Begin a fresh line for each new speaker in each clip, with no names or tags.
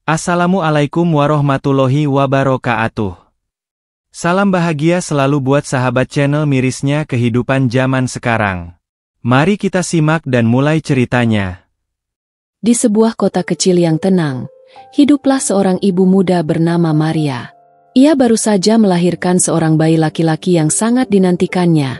Assalamualaikum warahmatullahi wabarakatuh. Salam bahagia selalu buat sahabat channel mirisnya kehidupan zaman sekarang. Mari kita simak dan mulai ceritanya.
Di sebuah kota kecil yang tenang, hiduplah seorang ibu muda bernama Maria. Ia baru saja melahirkan seorang bayi laki-laki yang sangat dinantikannya,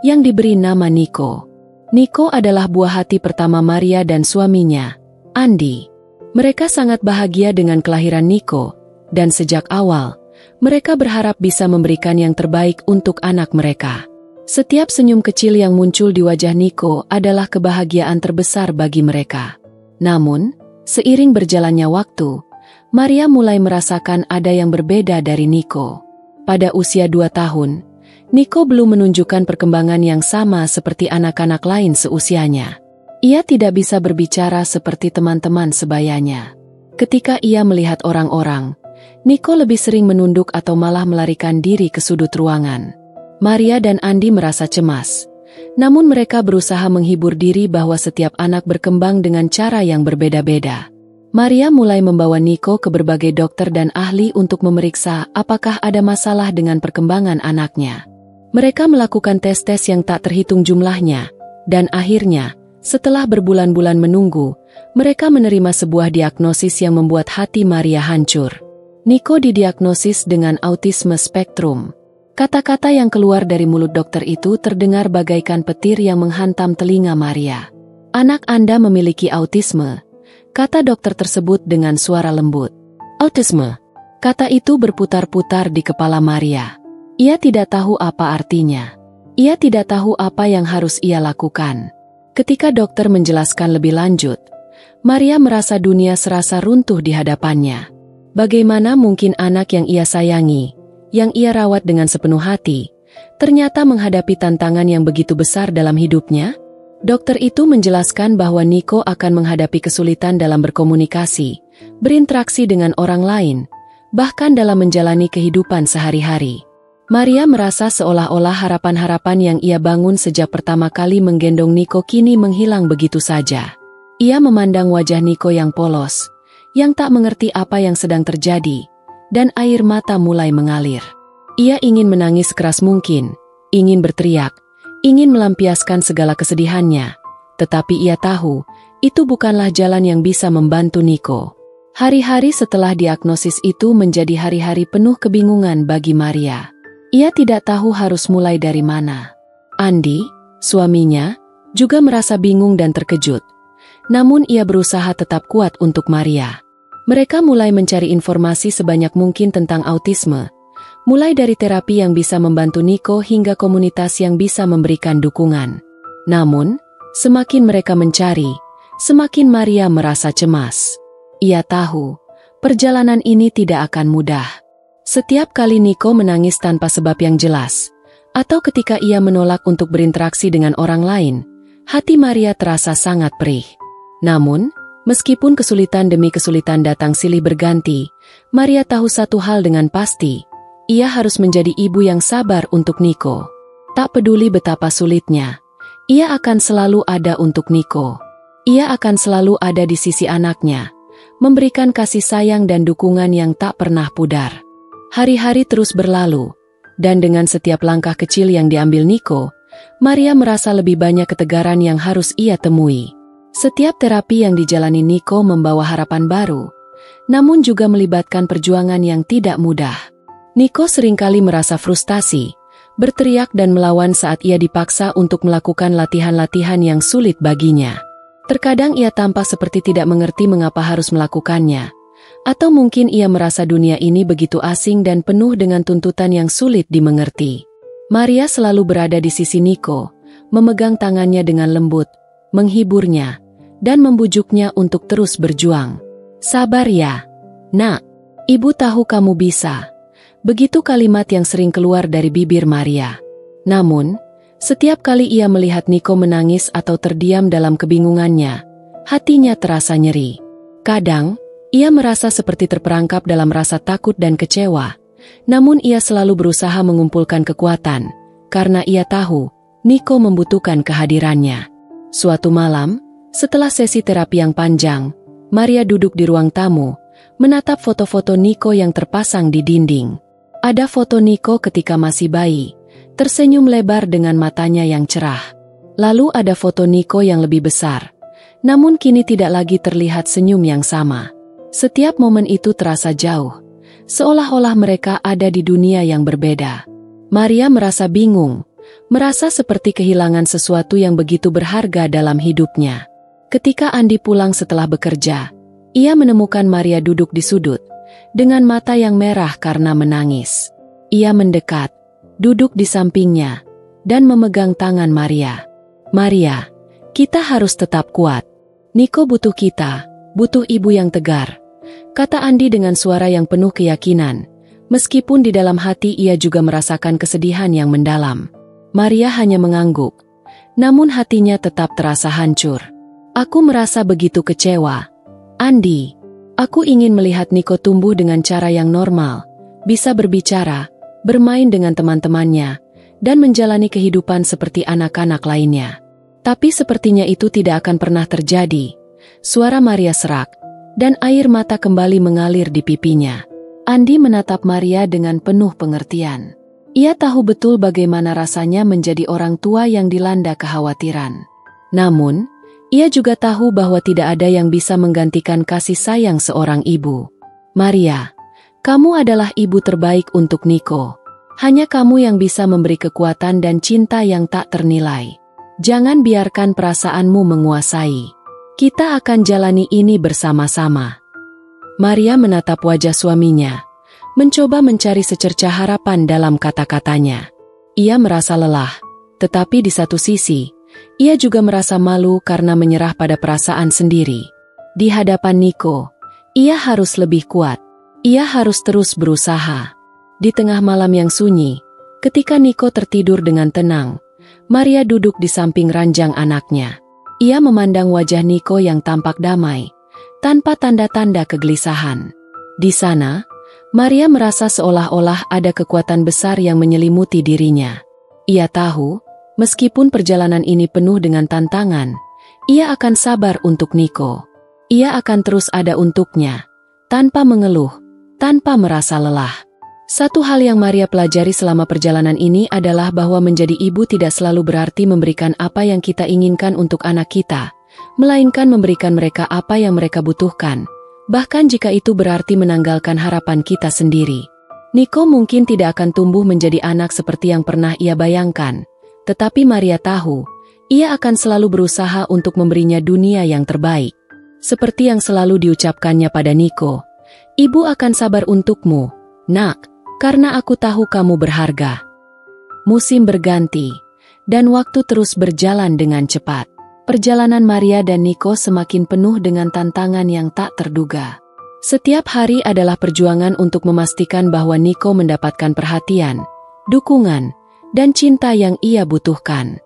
yang diberi nama Nico. Nico adalah buah hati pertama Maria dan suaminya, Andi. Mereka sangat bahagia dengan kelahiran Nico, dan sejak awal, mereka berharap bisa memberikan yang terbaik untuk anak mereka. Setiap senyum kecil yang muncul di wajah Nico adalah kebahagiaan terbesar bagi mereka. Namun, seiring berjalannya waktu, Maria mulai merasakan ada yang berbeda dari Nico. Pada usia 2 tahun, Nico belum menunjukkan perkembangan yang sama seperti anak-anak lain seusianya. Ia tidak bisa berbicara seperti teman-teman sebayanya. Ketika ia melihat orang-orang, Nico lebih sering menunduk atau malah melarikan diri ke sudut ruangan. Maria dan Andi merasa cemas. Namun mereka berusaha menghibur diri bahwa setiap anak berkembang dengan cara yang berbeda-beda. Maria mulai membawa Nico ke berbagai dokter dan ahli untuk memeriksa apakah ada masalah dengan perkembangan anaknya. Mereka melakukan tes-tes yang tak terhitung jumlahnya, dan akhirnya, setelah berbulan-bulan menunggu, mereka menerima sebuah diagnosis yang membuat hati Maria hancur. Nico didiagnosis dengan autisme spektrum. Kata-kata yang keluar dari mulut dokter itu terdengar bagaikan petir yang menghantam telinga Maria. "Anak Anda memiliki autisme," kata dokter tersebut dengan suara lembut. "Autisme?" Kata itu berputar-putar di kepala Maria. Ia tidak tahu apa artinya. Ia tidak tahu apa yang harus ia lakukan. Ketika dokter menjelaskan lebih lanjut, Maria merasa dunia serasa runtuh di hadapannya. Bagaimana mungkin anak yang ia sayangi, yang ia rawat dengan sepenuh hati, ternyata menghadapi tantangan yang begitu besar dalam hidupnya? Dokter itu menjelaskan bahwa Nico akan menghadapi kesulitan dalam berkomunikasi, berinteraksi dengan orang lain, bahkan dalam menjalani kehidupan sehari-hari. Maria merasa seolah-olah harapan-harapan yang ia bangun sejak pertama kali menggendong Nico kini menghilang begitu saja. Ia memandang wajah Nico yang polos, yang tak mengerti apa yang sedang terjadi, dan air mata mulai mengalir. Ia ingin menangis keras mungkin, ingin berteriak, ingin melampiaskan segala kesedihannya, tetapi ia tahu, itu bukanlah jalan yang bisa membantu Nico. Hari-hari setelah diagnosis itu menjadi hari-hari penuh kebingungan bagi Maria. Ia tidak tahu harus mulai dari mana. Andi, suaminya, juga merasa bingung dan terkejut. Namun ia berusaha tetap kuat untuk Maria. Mereka mulai mencari informasi sebanyak mungkin tentang autisme, mulai dari terapi yang bisa membantu Nico hingga komunitas yang bisa memberikan dukungan. Namun, semakin mereka mencari, semakin Maria merasa cemas. Ia tahu, perjalanan ini tidak akan mudah. Setiap kali Nico menangis tanpa sebab yang jelas, atau ketika ia menolak untuk berinteraksi dengan orang lain, hati Maria terasa sangat perih. Namun, meskipun kesulitan demi kesulitan datang silih berganti, Maria tahu satu hal dengan pasti, ia harus menjadi ibu yang sabar untuk Nico. Tak peduli betapa sulitnya, ia akan selalu ada untuk Nico. Ia akan selalu ada di sisi anaknya, memberikan kasih sayang dan dukungan yang tak pernah pudar. Hari-hari terus berlalu, dan dengan setiap langkah kecil yang diambil Nico, Maria merasa lebih banyak ketegaran yang harus ia temui. Setiap terapi yang dijalani Nico membawa harapan baru, namun juga melibatkan perjuangan yang tidak mudah. Nico seringkali merasa frustasi, berteriak dan melawan saat ia dipaksa untuk melakukan latihan-latihan yang sulit baginya. Terkadang ia tampak seperti tidak mengerti mengapa harus melakukannya. Atau mungkin ia merasa dunia ini begitu asing dan penuh dengan tuntutan yang sulit dimengerti. Maria selalu berada di sisi Nico, memegang tangannya dengan lembut, menghiburnya, dan membujuknya untuk terus berjuang. "Sabar ya, Nak. Ibu tahu kamu bisa." Begitu kalimat yang sering keluar dari bibir Maria. Namun, setiap kali ia melihat Nico menangis atau terdiam dalam kebingungannya, hatinya terasa nyeri. Kadang, ia merasa seperti terperangkap dalam rasa takut dan kecewa, namun ia selalu berusaha mengumpulkan kekuatan, karena ia tahu, Nico membutuhkan kehadirannya. Suatu malam, setelah sesi terapi yang panjang, Maria duduk di ruang tamu, menatap foto-foto Niko yang terpasang di dinding. Ada foto Niko ketika masih bayi, tersenyum lebar dengan matanya yang cerah. Lalu ada foto Niko yang lebih besar, namun kini tidak lagi terlihat senyum yang sama. Setiap momen itu terasa jauh, seolah-olah mereka ada di dunia yang berbeda. Maria merasa bingung, merasa seperti kehilangan sesuatu yang begitu berharga dalam hidupnya. Ketika Andi pulang setelah bekerja, ia menemukan Maria duduk di sudut, dengan mata yang merah karena menangis. Ia mendekat, duduk di sampingnya, dan memegang tangan Maria. "Maria, kita harus tetap kuat. Niko butuh kita, butuh ibu yang tegar," kata Andi dengan suara yang penuh keyakinan, meskipun di dalam hati ia juga merasakan kesedihan yang mendalam. Maria hanya mengangguk, namun hatinya tetap terasa hancur. "Aku merasa begitu kecewa, Andi. Aku ingin melihat Niko tumbuh dengan cara yang normal, bisa berbicara, bermain dengan teman-temannya, dan menjalani kehidupan seperti anak-anak lainnya. Tapi sepertinya itu tidak akan pernah terjadi." Suara Maria serak, dan air mata kembali mengalir di pipinya. Andi menatap Maria dengan penuh pengertian. Ia tahu betul bagaimana rasanya menjadi orang tua yang dilanda kekhawatiran. Namun, ia juga tahu bahwa tidak ada yang bisa menggantikan kasih sayang seorang ibu. "Maria, kamu adalah ibu terbaik untuk Niko. Hanya kamu yang bisa memberi kekuatan dan cinta yang tak ternilai. Jangan biarkan perasaanmu menguasai. Kita akan jalani ini bersama-sama." Maria menatap wajah suaminya, mencoba mencari secercah harapan dalam kata-katanya. Ia merasa lelah, tetapi di satu sisi, ia juga merasa malu karena menyerah pada perasaan sendiri. Di hadapan Niko, ia harus lebih kuat. Ia harus terus berusaha. Di tengah malam yang sunyi, ketika Niko tertidur dengan tenang, Maria duduk di samping ranjang anaknya. Ia memandang wajah Niko yang tampak damai, tanpa tanda-tanda kegelisahan. Di sana, Maria merasa seolah-olah ada kekuatan besar yang menyelimuti dirinya. Ia tahu, meskipun perjalanan ini penuh dengan tantangan, ia akan sabar untuk Niko. Ia akan terus ada untuknya, tanpa mengeluh, tanpa merasa lelah. Satu hal yang Maria pelajari selama perjalanan ini adalah bahwa menjadi ibu tidak selalu berarti memberikan apa yang kita inginkan untuk anak kita, melainkan memberikan mereka apa yang mereka butuhkan, bahkan jika itu berarti menanggalkan harapan kita sendiri. Niko mungkin tidak akan tumbuh menjadi anak seperti yang pernah ia bayangkan, tetapi Maria tahu, ia akan selalu berusaha untuk memberinya dunia yang terbaik. Seperti yang selalu diucapkannya pada Niko, "Ibu akan sabar untukmu, nak, karena aku tahu kamu berharga." Musim berganti, dan waktu terus berjalan dengan cepat. Perjalanan Maria dan Niko semakin penuh dengan tantangan yang tak terduga. Setiap hari adalah perjuangan untuk memastikan bahwa Niko mendapatkan perhatian, dukungan, dan cinta yang ia butuhkan.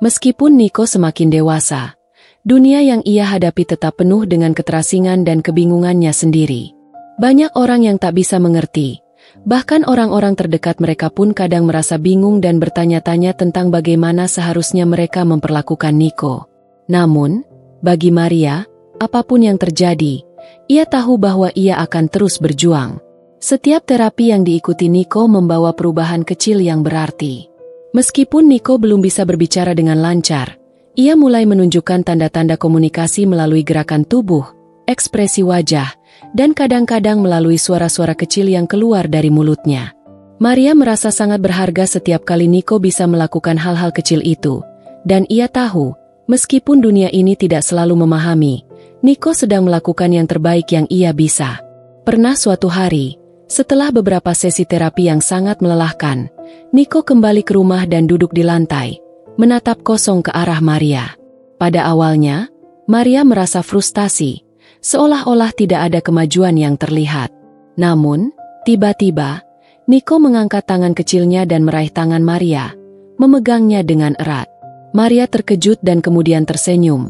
Meskipun Niko semakin dewasa, dunia yang ia hadapi tetap penuh dengan keterasingan dan kebingungannya sendiri. Banyak orang yang tak bisa mengerti, bahkan orang-orang terdekat mereka pun kadang merasa bingung dan bertanya-tanya tentang bagaimana seharusnya mereka memperlakukan Niko. Namun, bagi Maria, apapun yang terjadi, ia tahu bahwa ia akan terus berjuang. Setiap terapi yang diikuti Niko membawa perubahan kecil yang berarti. Meskipun Niko belum bisa berbicara dengan lancar, ia mulai menunjukkan tanda-tanda komunikasi melalui gerakan tubuh, ekspresi wajah, dan kadang-kadang melalui suara-suara kecil yang keluar dari mulutnya. Maria merasa sangat berharga setiap kali Niko bisa melakukan hal-hal kecil itu, dan ia tahu, meskipun dunia ini tidak selalu memahami, Niko sedang melakukan yang terbaik yang ia bisa. Pernah suatu hari, setelah beberapa sesi terapi yang sangat melelahkan, Niko kembali ke rumah dan duduk di lantai, menatap kosong ke arah Maria. Pada awalnya, Maria merasa frustasi, seolah-olah tidak ada kemajuan yang terlihat. Namun, tiba-tiba, Niko mengangkat tangan kecilnya dan meraih tangan Maria, memegangnya dengan erat. Maria terkejut dan kemudian tersenyum.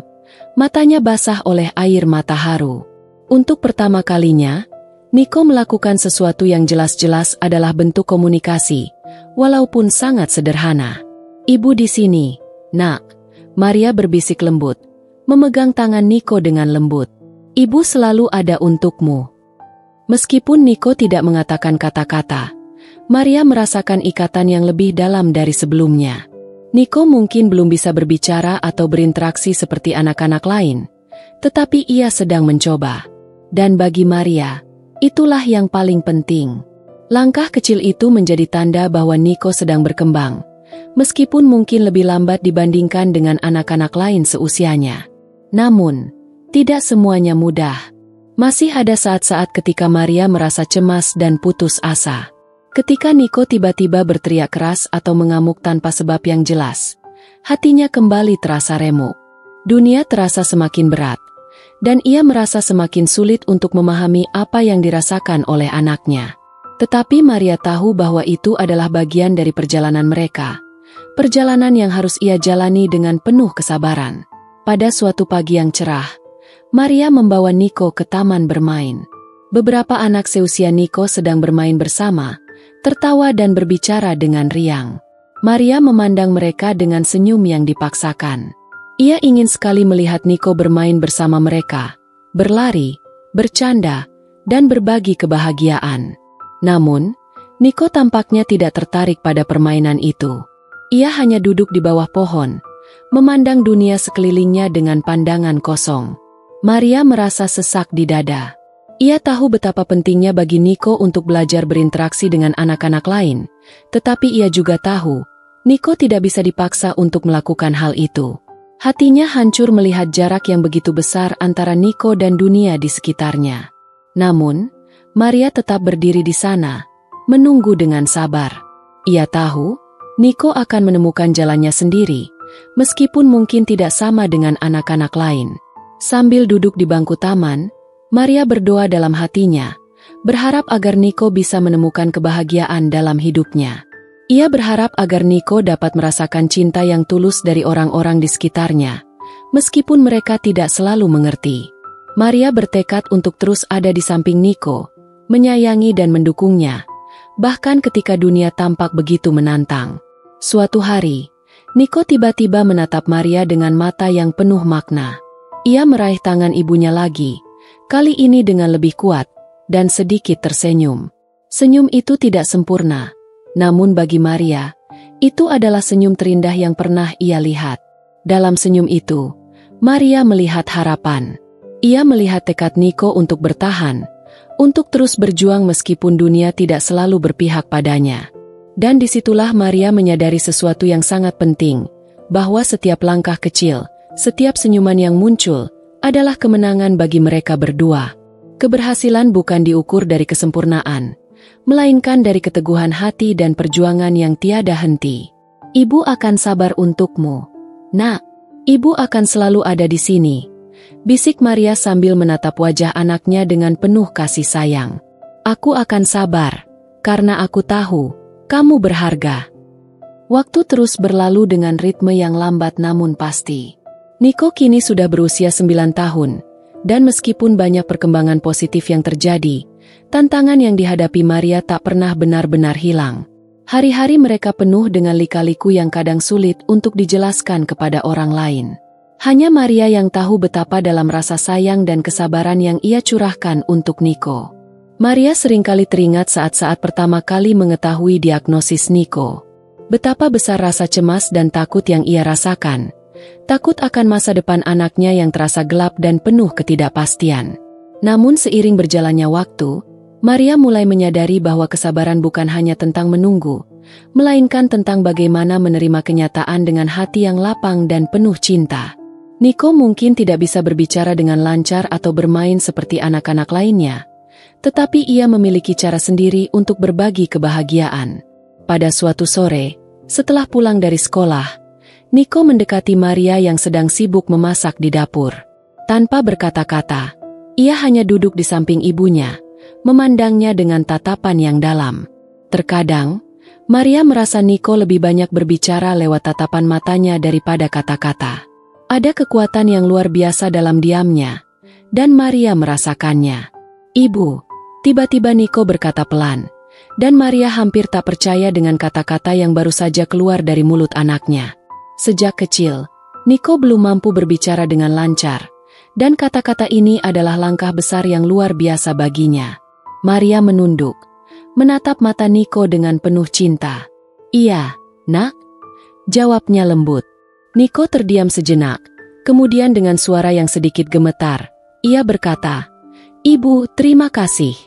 Matanya basah oleh air mata haru. Untuk pertama kalinya, Niko melakukan sesuatu yang jelas-jelas adalah bentuk komunikasi, walaupun sangat sederhana. "Ibu di sini, nak," Maria berbisik lembut, memegang tangan Niko dengan lembut. "Ibu selalu ada untukmu." Meskipun Niko tidak mengatakan kata-kata, Maria merasakan ikatan yang lebih dalam dari sebelumnya. Niko mungkin belum bisa berbicara atau berinteraksi seperti anak-anak lain, tetapi ia sedang mencoba. Dan bagi Maria, itulah yang paling penting. Langkah kecil itu menjadi tanda bahwa Niko sedang berkembang, meskipun mungkin lebih lambat dibandingkan dengan anak-anak lain seusianya. Namun, tidak semuanya mudah. Masih ada saat-saat ketika Maria merasa cemas dan putus asa. Ketika Niko tiba-tiba berteriak keras atau mengamuk tanpa sebab yang jelas, hatinya kembali terasa remuk. Dunia terasa semakin berat, dan ia merasa semakin sulit untuk memahami apa yang dirasakan oleh anaknya. Tetapi Maria tahu bahwa itu adalah bagian dari perjalanan mereka. Perjalanan yang harus ia jalani dengan penuh kesabaran. Pada suatu pagi yang cerah, Maria membawa Niko ke taman bermain. Beberapa anak seusia Niko sedang bermain bersama, tertawa dan berbicara dengan riang. Maria memandang mereka dengan senyum yang dipaksakan. Ia ingin sekali melihat Niko bermain bersama mereka, berlari, bercanda, dan berbagi kebahagiaan. Namun, Niko tampaknya tidak tertarik pada permainan itu. Ia hanya duduk di bawah pohon, memandang dunia sekelilingnya dengan pandangan kosong. Maria merasa sesak di dada. Ia tahu betapa pentingnya bagi Niko untuk belajar berinteraksi dengan anak-anak lain, tetapi ia juga tahu, Niko tidak bisa dipaksa untuk melakukan hal itu. Hatinya hancur melihat jarak yang begitu besar antara Niko dan dunia di sekitarnya. Namun, Maria tetap berdiri di sana, menunggu dengan sabar. Ia tahu, Niko akan menemukan jalannya sendiri, meskipun mungkin tidak sama dengan anak-anak lain. Sambil duduk di bangku taman, Maria berdoa dalam hatinya, berharap agar Niko bisa menemukan kebahagiaan dalam hidupnya. Ia berharap agar Niko dapat merasakan cinta yang tulus dari orang-orang di sekitarnya, meskipun mereka tidak selalu mengerti. Maria bertekad untuk terus ada di samping Niko, menyayangi dan mendukungnya, bahkan ketika dunia tampak begitu menantang. Suatu hari, Niko tiba-tiba menatap Maria dengan mata yang penuh makna. Ia meraih tangan ibunya lagi, kali ini dengan lebih kuat, dan sedikit tersenyum. Senyum itu tidak sempurna, namun bagi Maria, itu adalah senyum terindah yang pernah ia lihat. Dalam senyum itu, Maria melihat harapan. Ia melihat tekad Niko untuk bertahan, untuk terus berjuang meskipun dunia tidak selalu berpihak padanya. Dan disitulah Maria menyadari sesuatu yang sangat penting, bahwa setiap langkah kecil, setiap senyuman yang muncul, adalah kemenangan bagi mereka berdua. Keberhasilan bukan diukur dari kesempurnaan, melainkan dari keteguhan hati dan perjuangan yang tiada henti. Ibu akan sabar untukmu. Nak, ibu akan selalu ada di sini, bisik Maria sambil menatap wajah anaknya dengan penuh kasih sayang. Aku akan sabar, karena aku tahu, kamu berharga. Waktu terus berlalu dengan ritme yang lambat namun pasti. Niko kini sudah berusia 9 tahun, dan meskipun banyak perkembangan positif yang terjadi, tantangan yang dihadapi Maria tak pernah benar-benar hilang. Hari-hari mereka penuh dengan lika-liku yang kadang sulit untuk dijelaskan kepada orang lain. Hanya Maria yang tahu betapa dalam rasa sayang dan kesabaran yang ia curahkan untuk Niko. Maria seringkali teringat saat-saat pertama kali mengetahui diagnosis Niko. Betapa besar rasa cemas dan takut yang ia rasakan. Takut akan masa depan anaknya yang terasa gelap dan penuh ketidakpastian. Namun seiring berjalannya waktu, Maria mulai menyadari bahwa kesabaran bukan hanya tentang menunggu, melainkan tentang bagaimana menerima kenyataan dengan hati yang lapang dan penuh cinta. Niko mungkin tidak bisa berbicara dengan lancar atau bermain seperti anak-anak lainnya, tetapi ia memiliki cara sendiri untuk berbagi kebahagiaan. Pada suatu sore, setelah pulang dari sekolah, Niko mendekati Maria yang sedang sibuk memasak di dapur. Tanpa berkata-kata, ia hanya duduk di samping ibunya, memandangnya dengan tatapan yang dalam. Terkadang, Maria merasa Niko lebih banyak berbicara lewat tatapan matanya daripada kata-kata. Ada kekuatan yang luar biasa dalam diamnya, dan Maria merasakannya. Ibu, tiba-tiba Niko berkata pelan, dan Maria hampir tak percaya dengan kata-kata yang baru saja keluar dari mulut anaknya. Sejak kecil, Niko belum mampu berbicara dengan lancar, dan kata-kata ini adalah langkah besar yang luar biasa baginya. Maria menunduk, menatap mata Niko dengan penuh cinta. "Iya, nak," jawabnya lembut. Niko terdiam sejenak, kemudian dengan suara yang sedikit gemetar, ia berkata, "Ibu, terima kasih."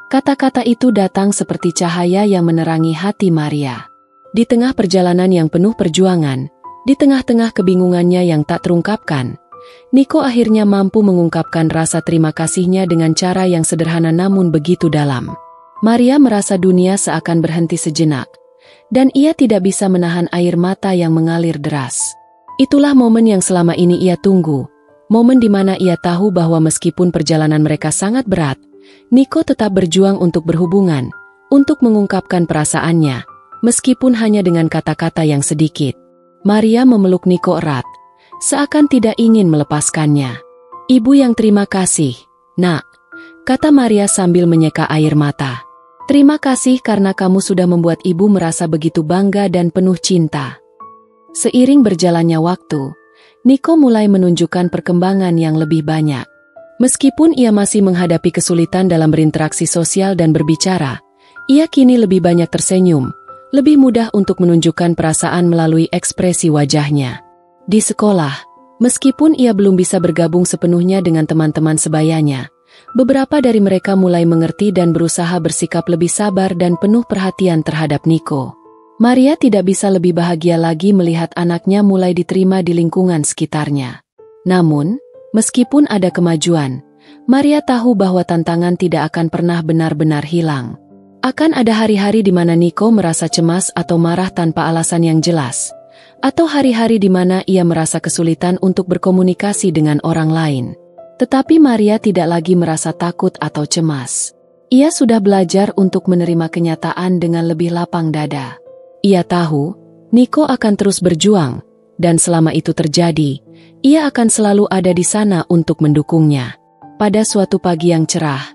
Kata-kata itu datang seperti cahaya yang menerangi hati Maria. Di tengah perjalanan yang penuh perjuangan, di tengah-tengah kebingungannya yang tak terungkapkan, Niko akhirnya mampu mengungkapkan rasa terima kasihnya dengan cara yang sederhana namun begitu dalam. Maria merasa dunia seakan berhenti sejenak, dan ia tidak bisa menahan air mata yang mengalir deras. Itulah momen yang selama ini ia tunggu, momen di mana ia tahu bahwa meskipun perjalanan mereka sangat berat, Niko tetap berjuang untuk berhubungan, untuk mengungkapkan perasaannya, meskipun hanya dengan kata-kata yang sedikit. Maria memeluk Niko erat, seakan tidak ingin melepaskannya. "Ibu yang terima kasih, nak," kata Maria sambil menyeka air mata. "Terima kasih karena kamu sudah membuat ibu merasa begitu bangga dan penuh cinta." Seiring berjalannya waktu, Niko mulai menunjukkan perkembangan yang lebih banyak. Meskipun ia masih menghadapi kesulitan dalam berinteraksi sosial dan berbicara, ia kini lebih banyak tersenyum, lebih mudah untuk menunjukkan perasaan melalui ekspresi wajahnya. Di sekolah, meskipun ia belum bisa bergabung sepenuhnya dengan teman-teman sebayanya, beberapa dari mereka mulai mengerti dan berusaha bersikap lebih sabar dan penuh perhatian terhadap Niko. Maria tidak bisa lebih bahagia lagi melihat anaknya mulai diterima di lingkungan sekitarnya. Namun, meskipun ada kemajuan, Maria tahu bahwa tantangan tidak akan pernah benar-benar hilang. Akan ada hari-hari di mana Niko merasa cemas atau marah tanpa alasan yang jelas, atau hari-hari di mana ia merasa kesulitan untuk berkomunikasi dengan orang lain. Tetapi Maria tidak lagi merasa takut atau cemas. Ia sudah belajar untuk menerima kenyataan dengan lebih lapang dada. Ia tahu, Niko akan terus berjuang, dan selama itu terjadi, ia akan selalu ada di sana untuk mendukungnya. Pada suatu pagi yang cerah,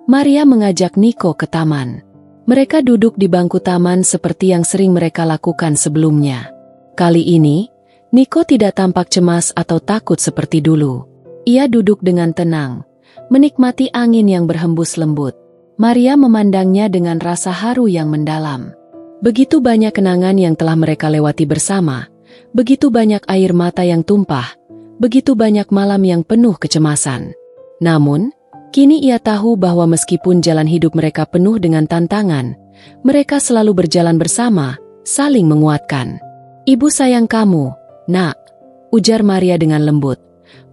Maria mengajak Niko ke taman. Mereka duduk di bangku taman seperti yang sering mereka lakukan sebelumnya. Kali ini, Niko tidak tampak cemas atau takut seperti dulu. Ia duduk dengan tenang, menikmati angin yang berhembus lembut. Maria memandangnya dengan rasa haru yang mendalam. Begitu banyak kenangan yang telah mereka lewati bersama, begitu banyak air mata yang tumpah, begitu banyak malam yang penuh kecemasan. Namun, kini ia tahu bahwa meskipun jalan hidup mereka penuh dengan tantangan, mereka selalu berjalan bersama, saling menguatkan. "Ibu sayang kamu, nak," ujar Maria dengan lembut,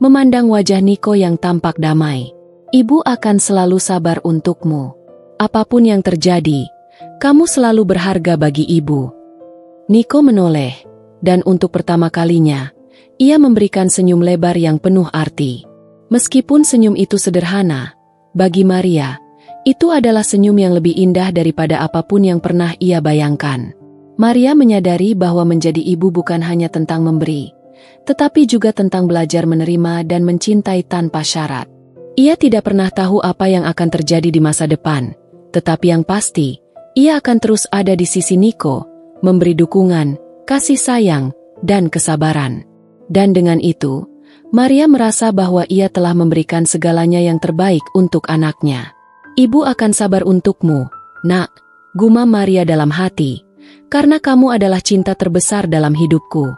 memandang wajah Niko yang tampak damai. "Ibu akan selalu sabar untukmu. Apapun yang terjadi, kamu selalu berharga bagi ibu." Niko menoleh, dan untuk pertama kalinya, ia memberikan senyum lebar yang penuh arti. Meskipun senyum itu sederhana, bagi Maria, itu adalah senyum yang lebih indah daripada apapun yang pernah ia bayangkan. Maria menyadari bahwa menjadi ibu bukan hanya tentang memberi, tetapi juga tentang belajar menerima dan mencintai tanpa syarat. Ia tidak pernah tahu apa yang akan terjadi di masa depan, tetapi yang pasti, ia akan terus ada di sisi Niko, memberi dukungan, kasih sayang, dan kesabaran. Dan dengan itu, Maria merasa bahwa ia telah memberikan segalanya yang terbaik untuk anaknya. "Ibu akan sabar untukmu, nak," gumam Maria dalam hati, "karena kamu adalah cinta terbesar dalam hidupku."